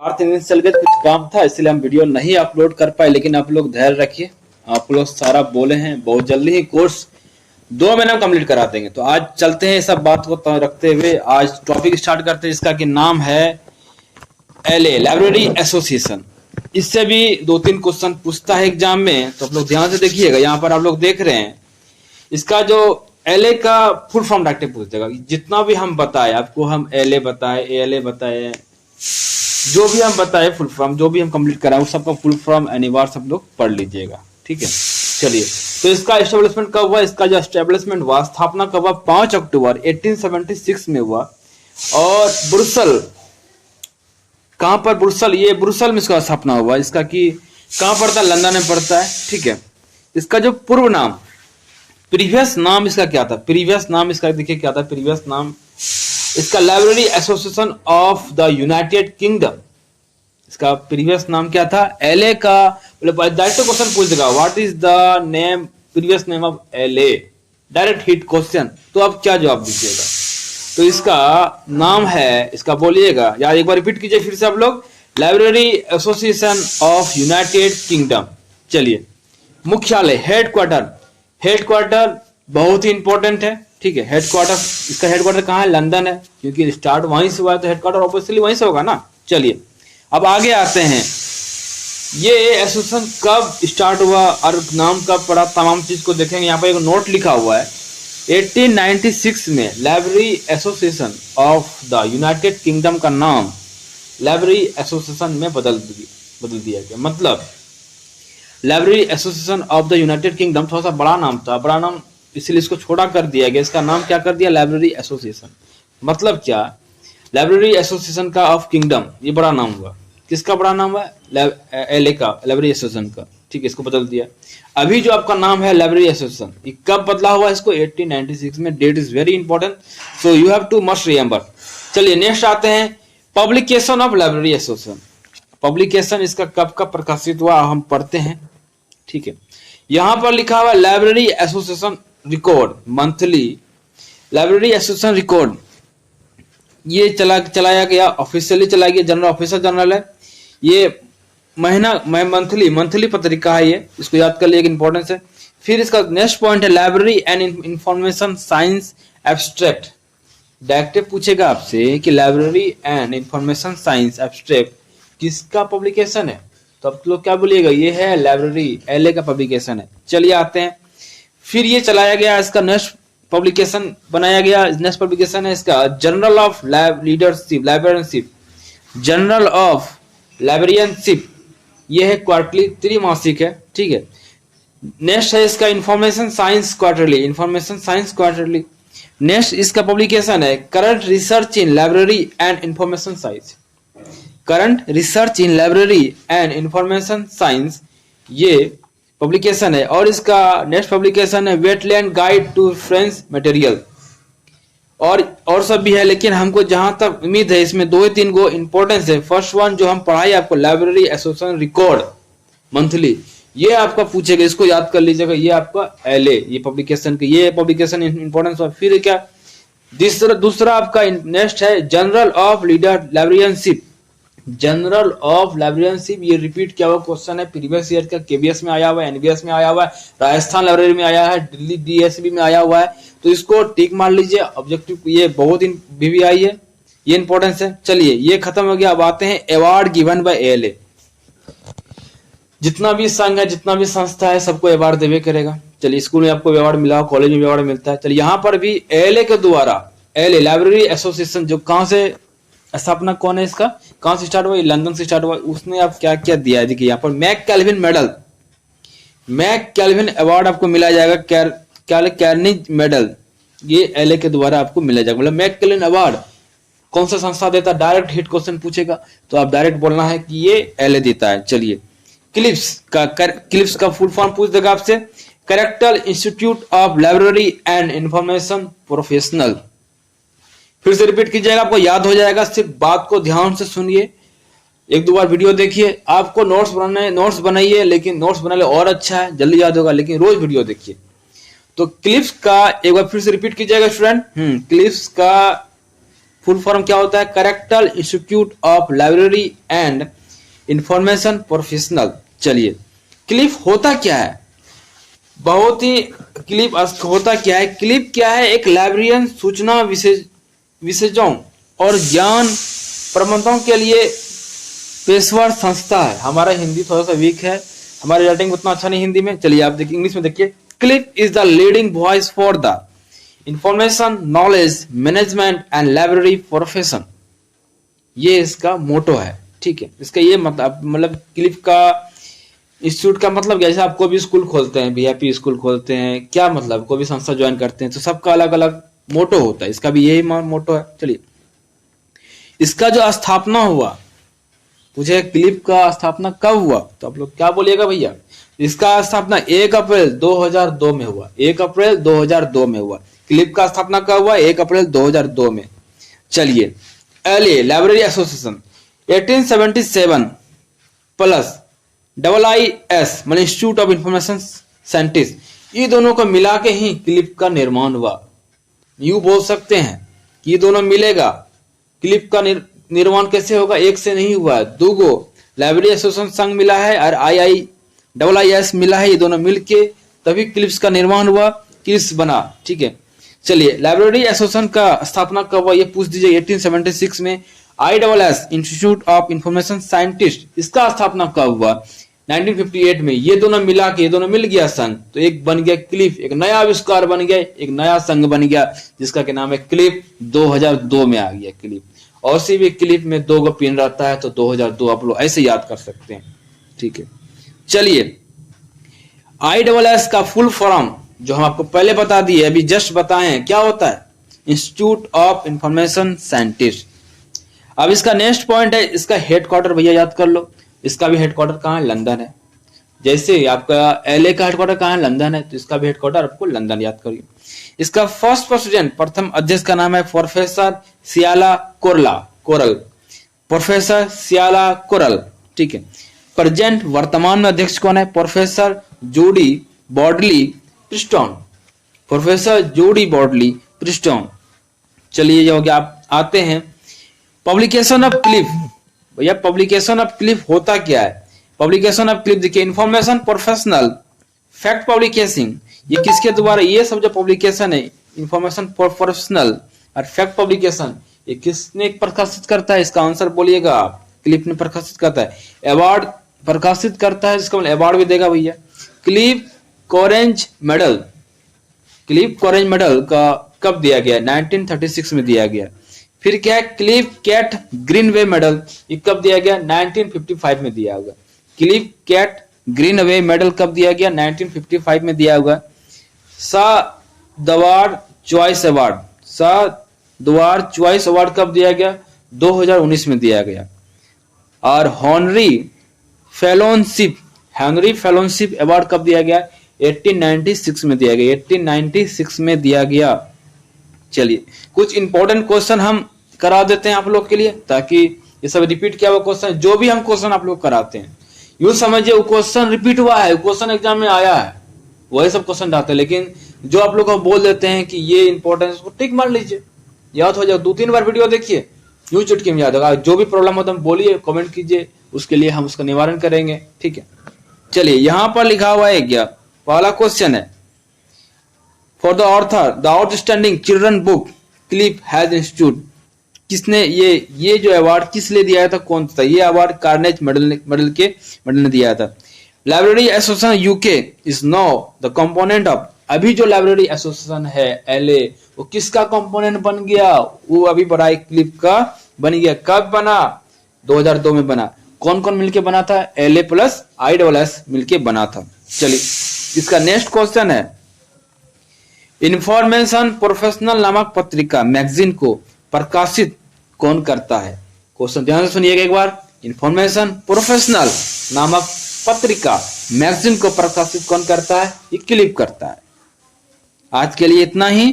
पार्थ चल गए, कुछ काम था इसलिए हम वीडियो नहीं अपलोड कर पाए, लेकिन आप लोग धैर्य रखिए। आप लोग सारा बोले हैं बहुत जल्दी ही कोर्स 2 महीना में कंप्लीट करा देंगे। तो आज चलते हैं, सब बात को रखते हुए आज टॉपिक स्टार्ट करते हैं, जिसका कि नाम है एलए लाइब्रेरी एसोसिएशन। इससे भी 2-3 क्वेश्चन पूछता है एग्जाम में, तो आप लोग ध्यान से देखिएगा। यहाँ पर आप लोग देख रहे हैं इसका जो एलए का फुल फॉर्म डायरेक्ट पूछ देगा। जितना भी हम बताए आपको, हम एलए बताए, एलए बताए, जो भी हम बताए फुल फॉर्म, जो भी हम कंप्लीट कराए, उस सबका फुल फॉर्म अनिवार्य सब लोग पढ़ लीजिएगा, ठीक है। चलिए, तो इसका एस्टेब्लिशमेंट कब हुआ? इसका जो एस्टेब्लिशमेंट हुआ, स्थापना कब हुआ? 5 अक्टूबर 1876 में हुआ। और ब्रुसल, कहां पर? ब्रुसल, ये ब्रुसल में इसका स्थापना हुआ। इसका कि कहां पड़ता है? लंदन में पड़ता है, ठीक है। इसका जो पूर्व नाम, प्रीवियस नाम इसका क्या था? प्रीवियस नाम इसका देखिए क्या था प्रीवियस नाम इसका, library association of the United kingdom. इसका प्रीवियस नाम क्या था? एलए का डायरेक्ट क्वेश्चन पूछ देगा, what is the name, previous name of LA, direct hit question. तो आप क्या जवाब दीजिएगा? तो इसका नाम है, इसका बोलिएगा यार, एक बार रिपीट कीजिए फिर से आप लोग, library association of United kingdom. चलिए, मुख्यालय, हेडक्वार्टर, हेडक्वार्टर बहुत ही इंपॉर्टेंट है, ठीक है। हेडक्वार्टर, इसका हेडक्वार्टर कहाँ है? लंदन है, क्योंकि स्टार्ट वहीं से हुआ है, तो हेडक्वार्टर ऑब्वियसली वहीं से होगा ना। चलिए, अब आगे आते हैं, ये एसोसिएशन कब स्टार्ट हुआ और नाम कब पड़ा, तमाम चीज को देखेंगे। यहाँ पर एक नोट लिखा हुआ है, 1896 में library association of the United kingdom का नाम लाइब्रेरी एसोसिएशन में बदल दिया गया। मतलब library association of the United kingdom थोड़ा सा बड़ा नाम था, बड़ा नाम, इसलिए इसको छोटा कर दिया गया। इसका नाम क्या कर दिया? Library association. मतलब क्या? लाइब्रेरी एसोसिएशन का ऑफ किंगडम, ये बड़ा नाम हुआ। किसका बड़ा नाम है? एलए का, लाइब्रेरी एसोसिएशन का, ठीक है। इसको बदल दिया। अभी जो आपका नाम है लाइब्रेरी एसोसिएशन, ये कब बदला हुआ? इसको 1896 में। Date is very important, so you have to must remember. चलिए, नेक्स्ट आते हैं, publication of library association. Publication इसका कब का प्रकाशित हुआ हम पढ़ते हैं, ठीक है। यहां पर लिखा हुआ library association record monthly, library association record, ये चलाया गया, ऑफिशियली चलाया गया, जनरल ऑफिशियल जर्नल है ये। मंथली पत्रिका है ये, इसको याद कर लिया, इंपॉर्टेंस है। फिर इसका नेक्स्ट पॉइंट है library and information science abstract. Direct पूछेगा आपसे कि library and information science abstract किसका पब्लिकेशन है, तो आप लोग क्या बोलिएगा? ये है लाइब्रेरी एलए का पब्लिकेशन है। चलिए आते हैं, फिर ये चलाया गया, इसका नेक्स्ट पब्लिकेशन बनाया गया। नेक्स्ट पब्लिकेशन है इसका journal of leadership, librarianship, journal of librarianship. ये है क्वार्टरली, त्रिमासिक है, ठीक है। नेक्स्ट है इसका information science quarterly, information science quarterly. Next इसका पब्लिकेशन है current research in library and information science, current research in library and information science, ये पब्लिकेशन है। और इसका नेक्स्ट पब्लिकेशन है wetland guide to French material. और सब भी है, लेकिन हमको जहां तक उम्मीद है इसमें 2-3 गो इंपॉर्टेंस है। फर्स्ट वन जो हम पढ़ाई आपको, लाइब्रेरी एसोसिएशन रिकॉर्ड मंथली, ये आपका पूछेगा, इसको याद कर लीजिएगा। ये आपका एलए, ये पब्लिकेशन की, ये पब्लिकेशन इंपॉर्टेंस। फिर क्या दूसरा आपका नेक्स्ट है general of leader librarianship, general of librarianship. ये रिपीट किया हुआ क्वेश्चन है, प्रीवियस ईयर का केवीएस में आया हुआ है, एनवीएस में आया हुआ है, राजस्थान लाइब्रेरी में आया है, दिल्ली डीएसबी में आया हुआ है, तो इसको टिक मार लीजिए। ऑब्जेक्टिव ये बहुत भी आई है, ये इंपॉर्टेंस है। चलिए, ये खत्म हो गया। अब आते हैं अवार्ड गिवन बाय एलए। जितना भी संघ है, जितना भी संस्था है, सबको अवार्ड देवे करेगा। चलिए, स्कूल में आपको अवार्ड मिला, कॉलेज में अवार्ड मिलता है। चलिए, यहाँ पर भी एलए के द्वारा, एलए लाइब्रेरी एसोसिएशन जो कहां से स्थापना, कौन है इसका, कहां से स्टार्ट हुआ? लंदन से स्टार्ट हुआ। उसने आप क्या क्या दिया है, देखिए यहाँ पर McColvin medal, McColvin award आपको मिला जाएगा, कैर्निज मेडल, ये एलए के द्वारा आपको मिला जाएगा। मतलब मैक कैल्विन अवार्ड कौन सा संस्था देता है? डायरेक्ट हिट क्वेश्चन पूछेगा, तो आप डायरेक्ट बोलना है कि ये एलए देता है। चलिए, क्लिप्स का फुल फॉर्म पूछ देगा आपसे, character institute of library and information professional. फिर से रिपीट कीजिएगा, आपको याद हो जाएगा। सिर्फ बात को ध्यान से सुनिए, 1-2 बार वीडियो देखिए। आपको नोट्स बनाइए, लेकिन नोट्स बनाने और अच्छा है, जल्दी याद होगा, लेकिन रोज वीडियो देखिए। तो क्लिप्स का एक बार फिर से रिपीट कीजिएगा स्टूडेंट। क्लिप्स का फुल फॉर्म क्या होता है? करेक्टल institute of library and information professional. चलिए, क्लिफ होता क्या है? बहुत ही क्लिप होता क्या है? क्लिप क्या है? एक लाइब्रेरियन सूचना विशेषज्ञों और ज्ञान प्रबंधकों के लिए पेशेवर संस्था है। हमारा हिंदी थोड़ा सा वीक है, हमारी राइटिंग उतना अच्छा नहीं हिंदी में। चलिए आप देखिए, इंग्लिश में देखिए, clip is the leading voice for the information knowledge management and library profession. ये इसका मोटो है, ठीक है। इसका ये मतलब क्लिप का इंस्टीट्यूट का मतलब जैसे आप कोई भी स्कूल खोलते हैं, वीआईपी स्कूल खोलते हैं, क्या मतलब कोई भी संस्था ज्वाइन करते हैं तो सबका अलग अलग मोटो होता है, इसका भी यही मोटो है। चलिए, इसका जो स्थापना हुआ, मुझे क्लिप का स्थापना कब हुआ तो आप लोग क्या बोलिएगा भैया? इसका स्थापना 1 अप्रैल 2002 में हुआ। 1 अप्रैल 2002 में हुआ। क्लिप का स्थापना कब हुआ? 1 अप्रैल 2002 में। चलिए, LA library association 1877 plus IIS मतलब इंस्टीट्यूट ऑफ इंफॉर्मेशन साइंटिस्ट, ये दोनों को मिला के ही क्लिप का निर्माण हुआ। यूं बोल सकते हैं कि ये दोनों मिलेगा। क्लिप का निर्माण कैसे होगा? एक से नहीं हुआ, दो गो लाइब्रेरी एसोसिएशन संघ मिला है और IIS मिला है, ये दोनों मिलके तभी क्लिप्स का निर्माण हुआ, क्लिप्स बना, ठीक है। चलिए, लाइब्रेरी एसोसिएशन का स्थापना कब हुआ ये पूछ दीजिए। 1876 में। IIS institute of information scientist, इसका स्थापना कब हुआ? 1958 में। ये दोनों मिला के, ये दोनों मिल गया संघ तो एक बन गया क्लिप, एक नया आविष्कार बन गया, एक नया संघ बन गया जिसका के नाम है क्लिप। 2002 में आ गया क्लिप। और सी भी क्लिप में 2 गो पिन रहता है तो 2002 आप लोग ऐसे याद कर सकते हैं, ठीक है। चलिए, IIS का फुल फॉर्म जो हम आपको पहले बता दिए, अभी जस्ट बताएं, क्या होता है? Institute of information scientist. अब इसका नेक्स्ट पॉइंट है, इसका हेडक्वार्टर भैया याद कर लो। इसका भी हेडक्वार्टर कहाँ है? लंदन है। जैसे आपका एलए का हेडक्वार्टर कहाँ है? लंदन है, तो इसका भी हेडक्वार्टर आपको लंदन याद करिए। इसका फर्स्ट प्रेसिडेंट, प्रथम अध्यक्ष का नाम है प्रोफेसर सियाला कोरल। प्रोफेसर सियाला कोरल, ठीक है। प्रेजेंट वर्तमान में अध्यक्ष कौन है? प्रोफेसर जोडी बॉडली प्रिस्टॉन। प्रोफेसर जोडी बॉडली प्रिस्टॉन। चलिए, जो हो गया, आप आते हैं पब्लिकेशन ऑफ क्लिप। भैया, पब्लिकेशन ऑफ क्लिप होता क्या है? पब्लिकेशन ऑफ क्लिप देखिए, इंफॉर्मेशन प्रोफेशनल फैक्ट पब्लिकेशन, ये किसके द्वारा? ये सब जो पब्लिकेशन है, इंफॉर्मेशन प्रोफेशनल और फैक्ट पब्लिकेशन, ये किसने प्रकाशित करता है? इसका आंसर बोलिएगा आप। क्लिप ने प्रकाशित करता है। अवार्ड प्रकाशित करता है, जिसका मतलब अवार्ड भी देगा भैया। क्लिप कॉरेंज मेडल, क्लिप कॉरेंज मेडल का कब दिया गया? 1936 में दिया गया। फिर क्या है? क्लिप कैट ग्रीनवे मेडल, ये कब दिया गया? 1955 में दिया होगा। क्लिप कैट ग्रीनवे मेडल कब दिया गया? 1955 में दिया होगा। दवार चॉइस अवार्ड कब दिया गया? 2019 में दिया गया। और हेनरी फेलोशिप अवार्ड कब दिया गया? 1896 में दिया गया। 1896 में दिया गया। चलिए, कुछ इंपॉर्टेंट क्वेश्चन हम करा देते हैं आप लोग के लिए, ताकि ये सब रिपीट किया हुआ क्वेश्चन, जो भी हम क्वेश्चन आप लोग कराते हैं, यूं समझिए वो क्वेश्चन रिपीट हुआ है, क्वेश्चन एग्जाम में आया है, वही सब क्वेश्चन डालते हैं। लेकिन जो आप लोग को बोल देते हैं कि ये इंपॉर्टेंट, उसको टिक मार लीजिए, याद हो जाए। 2-3 बार वीडियो देखिए, यूं चुटकी में याद होगा। जो भी प्रॉब्लम हो तो हम बोलिए, कमेंट कीजिए, उसके लिए हम उसका निवारण करेंगे, ठीक है। चलिए, यहां पर लिखा हुआ है क्या? पहला क्वेश्चन है, for the author the outstanding children book clip has institute, किसने ये जो अवार्ड किस लिए दिया था? कौन था ये अवार्ड? कार्नेज मेडल ने दिया था। Library association UK is now the component of, अभी जो लाइब्रेरी एसोसिएशन है एलए, वो किसका कंपोनेंट बन गया? वो अभी बड़ा क्लिप का बन गया। कब बना? 2002 में बना। कौन कौन मिलके बना था? एलए प्लस IIS मिलके बना था। चलिए, इसका नेक्स्ट क्वेश्चन है, इंफॉर्मेशन प्रोफेशनल नामक पत्रिका मैगजीन को प्रकाशित कौन करता है? क्वेश्चन ध्यान से सुनिएगा एक बार। इंफॉर्मेशन प्रोफेशनल नामक पत्रिका मैगजीन को प्रकाशित कौन करता है? ये क्लिप करता है। आज के लिए इतना ही।